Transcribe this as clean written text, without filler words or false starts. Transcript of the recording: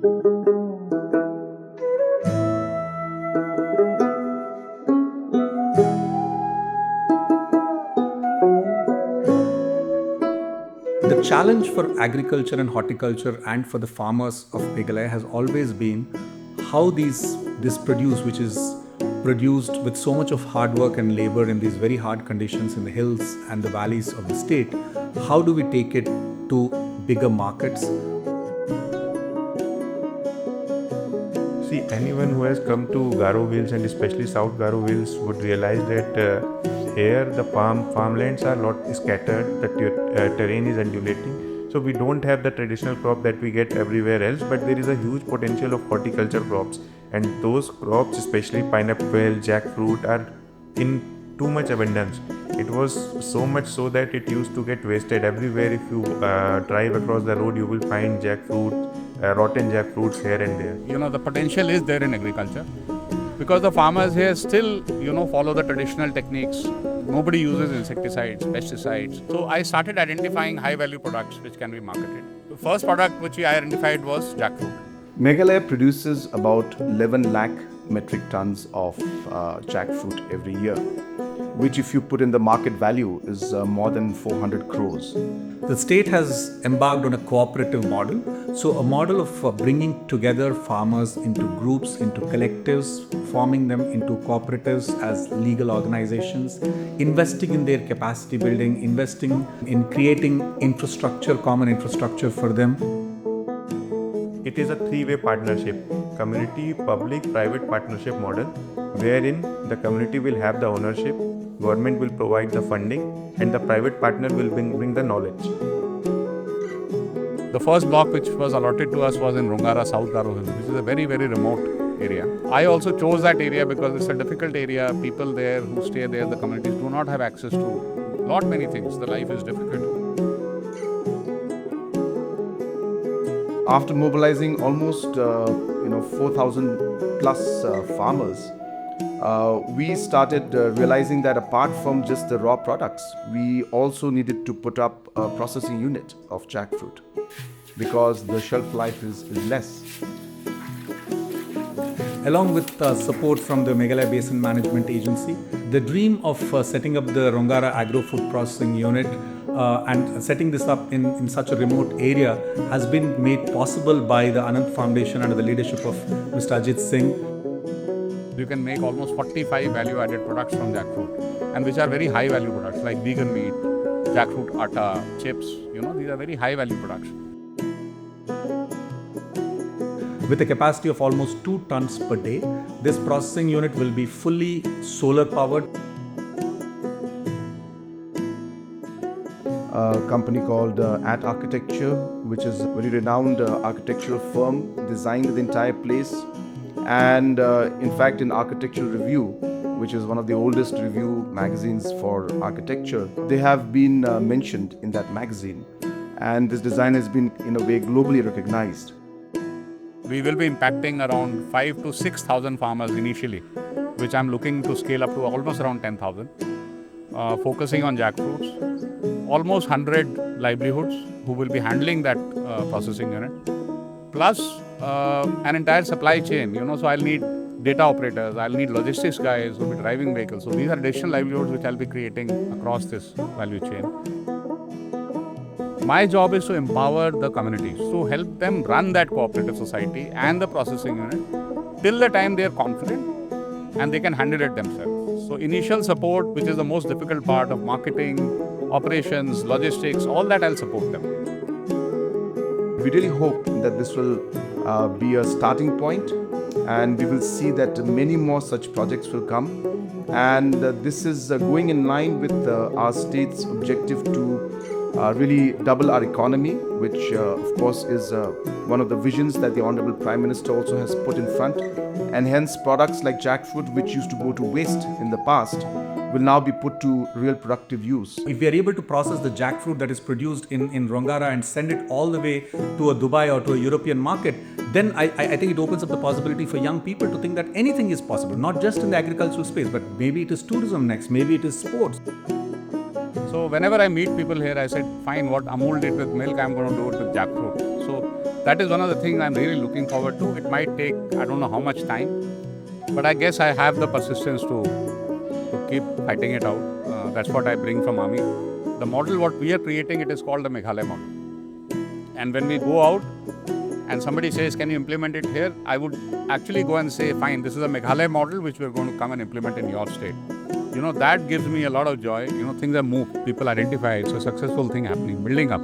The challenge for agriculture and horticulture and for the farmers of Meghalaya has always been how this produce, which is produced with so much of hard work and labor in these very hard conditions in the hills and the valleys of the state, how do we take it to bigger markets? See, anyone who has come to Garo Hills and especially South Garo Hills would realize that here the farmlands are lot scattered, the terrain is undulating. So we don't have the traditional crop that we get everywhere else, but there is a huge potential of horticulture crops. And those crops, especially pineapple, jackfruit, are in too much abundance. It was so much so that it used to get wasted everywhere. If you drive across the road, you will find jackfruit, rotten jackfruits here and there. The potential is there in agriculture because the farmers here still, follow the traditional techniques. Nobody uses insecticides, pesticides. So I started identifying high-value products which can be marketed. The first product which we identified was jackfruit. Meghalaya produces about 11 lakh metric tons of jackfruit every year, which if you put in the market value is more than 400 crores. The state has embarked on a cooperative model, so a model of bringing together farmers into groups, into collectives, forming them into cooperatives as legal organizations, investing in their capacity building, investing in creating infrastructure, common infrastructure for them. It is a three-way partnership, community, public, private partnership model, wherein the community will have the ownership, government will provide the funding, and the private partner will bring the knowledge. The first block which was allotted to us was in Rongara, South Garo Hills, which is a very, very remote area. I also chose that area because it's a difficult area. People there who stay there, the communities do not have access to many things. The life is difficult. After mobilizing almost 4,000 plus farmers, we started realizing that apart from just the raw products, we also needed to put up a processing unit of jackfruit because the shelf life is less. Along with support from the Meghalaya Basin Management Agency, the dream of setting up the Rongara Agro food processing unit and setting this up in such a remote area has been made possible by the Anant Foundation under the leadership of Mr. Ajit Singh. You can make almost 45 value-added products from jackfruit, and which are very high-value products like vegan meat, jackfruit atta, chips. These are very high-value products. With a capacity of almost 2 tons per day, this processing unit will be fully solar-powered. A company called ATArchitecture, which is a very renowned architectural firm, designed the entire place. And in fact, in Architectural Review, which is one of the oldest review magazines for architecture, they have been mentioned in that magazine. And this design has been, in a way, globally recognized. We will be impacting around 5,000 to 6,000 farmers initially, which I'm looking to scale up to almost around 10,000. Focusing on jackfruits, almost 100 livelihoods who will be handling that processing unit, plus an entire supply chain, so I'll need data operators, I'll need logistics guys who will be driving vehicles. So these are additional livelihoods which I'll be creating across this value chain. My job is to empower the communities, to help them run that cooperative society and the processing unit till the time they are confident and they can handle it themselves. So initial support, which is the most difficult part of marketing, operations, logistics, all that I'll support them. We really hope that this will be a starting point, and we will see that many more such projects will come. And this is going in line with our state's objective to really double our economy, which of course is one of the visions that the Honorable Prime Minister also has put in front. And hence products like jackfruit, which used to go to waste in the past, will now be put to real productive use. If we are able to process the jackfruit that is produced in Rongara and send it all the way to a Dubai or to a European market, then I think it opens up the possibility for young people to think that anything is possible, not just in the agricultural space, but maybe it is tourism next, maybe it is sports. So whenever I meet people here, I said, fine, what Amul did with milk, I'm going to do it with jackfruit. So that is one of the things I'm really looking forward to. It might take, I don't know how much time, but I guess I have the persistence to keep fighting it out. That's what I bring from Army. The model what we are creating, it is called the Meghalaya model. And when we go out and somebody says, can you implement it here? I would actually go and say, fine, this is a Meghalaya model which we're going to come and implement in your state. That gives me a lot of joy. Things have moved. People identify. It's a successful thing happening, building up.